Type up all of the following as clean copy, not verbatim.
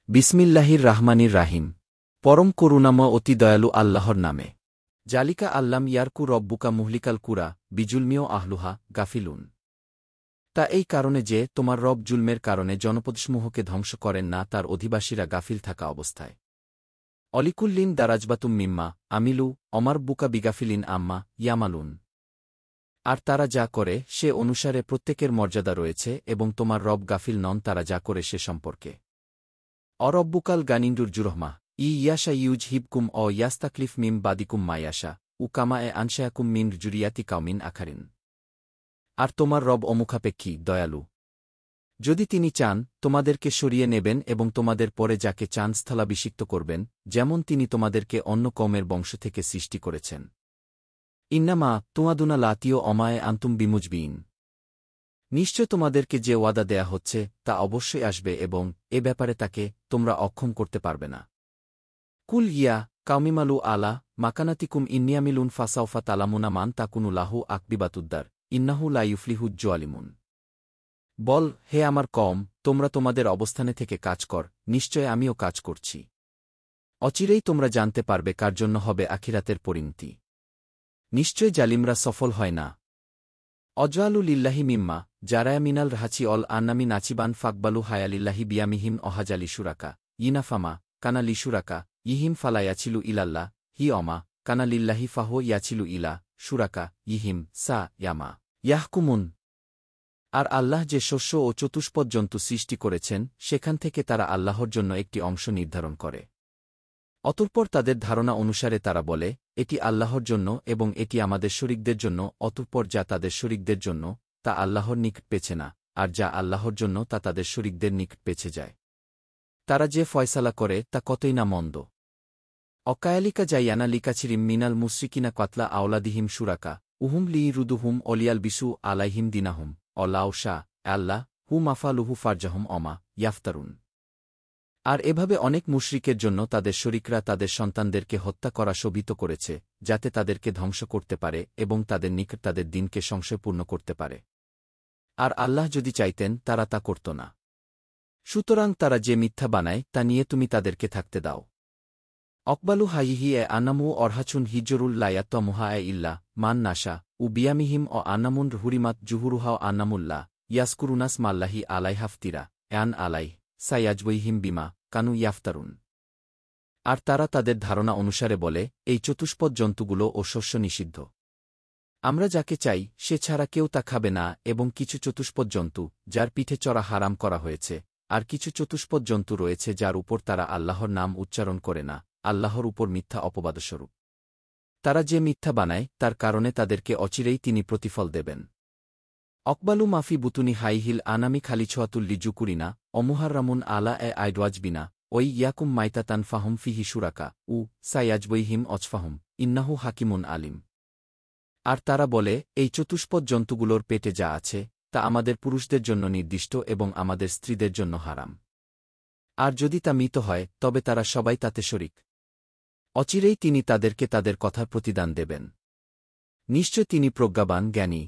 বিসমিল্লাহির রাহমানির রাহিম। পরম করুণাময় অতি দয়ালু আল্লাহর নামে। জালিকা আল্লাম ইয়ারকু রব্বুকা মুহলিকাল কুরা বিজুলমিও আহলুহা গাফিলুন। তা এই কারণে যে তোমার রব জুলমের কারণে জনপদসমূহকে ধ্বংস করেন না, তার অধিবাসীরা গাফিল থাকা অবস্থায়। অলিকুল্লিন দারাজবাতুম মিম্মা আমিলু অমার বুকা বিগাফিলিন আম্মা ইয়ামালুন। আর তারা যা করে সে অনুসারে প্রত্যেকের মর্যাদা রয়েছে, এবং তোমার রব গাফিল নন তারা যা করে সে সম্পর্কে। অরব্বুকাল গানিন্ডুর জুরহমা ইয়াশা ইউজ হিবকুম ইয়াস্তাকলিফ মিম বাদিকুম মায়াশা উকামা আনশায়াকুম মিন জুরিয়াতি কাউমিন আখারিন। আর তোমার রব অমুখাপেক্ষী দয়ালু। যদি তিনি চান তোমাদেরকে সরিয়ে নেবেন এবং তোমাদের পরে যাকে চান স্থলাভিষিক্ত করবেন, যেমন তিনি তোমাদেরকে অন্য কওমের বংশ থেকে সৃষ্টি করেছেন। ইন্নামা তুয়াদুনা লাতিও অমায়ে আন্তুম বিমুজবিন। নিশ্চয় তোমাদেরকে যে ওয়াদা দেয়া হচ্ছে তা অবশ্যই আসবে, এবং এ ব্যাপারে তাকে তোমরা অক্ষম করতে পারবে না। কুল ইয়া কাউমিমালু আলা মাকানাতিকুম ইন্নিয়ামিলুন ফাসাউফা তালামুনা মান তাকুনু লাহু আকবিবাতুদ্দার ইন্নাহু লা ইউফলিহুজ জোয়ালিমুন। বল, হে আমার কওম, তোমরা তোমাদের অবস্থানে থেকে কাজ কর, নিশ্চয় আমিও কাজ করছি। অচিরেই তোমরা জানতে পারবে কার জন্য হবে আখিরাতের পরিণতি। নিশ্চয় জালিমরা সফল হয় না। অজআলু লিল্লাহি মিম্মা জারায়া মিনাল রাহাচি অল আন্নামি নাচিবান ফাকবালু হায়ালিল্লাহি বিয়ামিহিম অহাজালি সুরাকা ইনাফামা কানা লিসুরাকা ইহিম ফালায়াছিলু ইলাল্লাহ হি অমা কানা লিল্লাহি ফাহ ইয়াছিলু ইলা সুরাকা ইহিম সা ইয়ামা ইয়াহকুমুন। আর আল্লাহ যে শস্য ও চতুষ্পদ জন্তু সৃষ্টি করেছেন সেখান থেকে তারা আল্লাহর জন্য একটি অংশ নির্ধারণ করে। অতঃপর তাদের ধারণা অনুসারে তারা বলে, এটি আল্লাহর জন্য এবং এটি আমাদের শরিকদের জন্য। অতঃপর যা তাদের শরিকদের জন্য তা আল্লাহর নিকট পেছে না, আর যা আল্লাহর জন্য তা তাদের শরিকদের নিকট পেছে যায়। তারা যে ফয়সালা করে তা কতই না মন্দ। অকায়ালিকা যাইয়ানা লিকাছিরিম মিনাল মুশরিকিনা কাতলা আওলাদিহিম সুরাকা উহুম লি রুদুহুম অলিয়াল বিসু আলাইহিম দিনাহুম অলাও শাহ আল্লাহ হু মাফালুহু ফারজাহুম অমা ইয়াফতারুন। আর এভাবে অনেক মুশরিকের জন্য তাদের শরিকরা তাদের সন্তানদেরকে হত্যা করা শোভিত করেছে, যাতে তাদেরকে ধ্বংস করতে পারে এবং তাদের নিকট তাদের দিনকে সংশয়পূর্ণ করতে পারে। আর আল্লাহ যদি চাইতেন তারা তা করত না। সুতরাং তারা যে মিথ্যা বানায় তা নিয়ে তুমি তাদেরকে থাকতে দাও। অকবালু হাইহি আনামু অরহাচুন হিজরুল লায়াত্তমুহা ইল্লা মান নাশা উ বিয়ামিহিম আনামুন হুরিমাত জুহুরুহা আনামুল্লাহ ইয়াসকুরুনাস মাল্লাহি আলাইহাফতিরা অ্যান আলাই সাইয়াজবইহিম বিমা কানু ইয়াফতারুন। আর তারা তাদের ধারণা অনুসারে বলে, এই চতুষ্পদ জন্তুগুলো ও শস্য নিষিদ্ধ। আমরা যাকে চাই সে ছাড়া কেউ তা খাবে না, এবং কিছু চতুষ্পদ জন্তু যার পিঠে চড়া হারাম করা হয়েছে, আর কিছু চতুষ্পদ জন্তু রয়েছে যার উপর তারা আল্লাহর নাম উচ্চারণ করে না, আল্লাহর উপর মিথ্যা অপবাদস্বরূপ। তারা যে মিথ্যা বানায় তার কারণে তাদেরকে অচিরেই তিনি প্রতিফল দেবেন। অকবালু মাফি বুতুনি হাইহিল আনামি খালিছোয়াতুল লিজুকুরিনা অমুহাররামুন আলা আইডওয়াজবিনা ওই ইয়াকুম মাইতাতান ফাহম ফিহি সুরাকা উ সাইয়াজবইহিম অজফাহম ইন্নাহু হাকিমুন আলিম। আর তারা বলে, এই চতুষ্পদ জন্তুগুলোর পেটে যা আছে তা আমাদের পুরুষদের জন্য নির্দিষ্ট এবং আমাদের স্ত্রীদের জন্য হারাম। আর যদি তা মৃত হয় তবে তারা সবাই তাতে শরিক। অচিরেই তিনি তাদেরকে তাদের কথার প্রতিদান দেবেন। নিশ্চয় তিনি প্রজ্ঞাবান জ্ঞানী।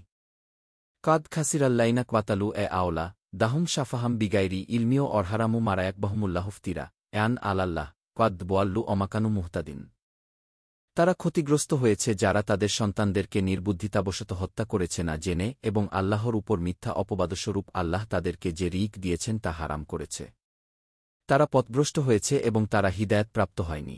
কাদ খাসিরাল্লাইনা কাতালু আওলা দাহুম শাফাহাম বিগাইরি ইলমিও অরহারামু মারায়াকবাহমুল্লাহফতিরা অ্যান আলাল্লাহ কাদ বোয়াল্লু অমাকানু মুহতাদিন। তারা ক্ষতিগ্রস্ত হয়েছে যারা তাদের সন্তানদেরকে নির্বুদ্ধিতাবশত হত্যা করেছে না জেনে, এবং আল্লাহর উপর মিথ্যা অপবাদস্বরূপ আল্লাহ তাদেরকে যে রিক দিয়েছেন তা হারাম করেছে। তারা পথভ্রষ্ট হয়েছে এবং তারা হিদায়াত প্রাপ্ত হয়নি।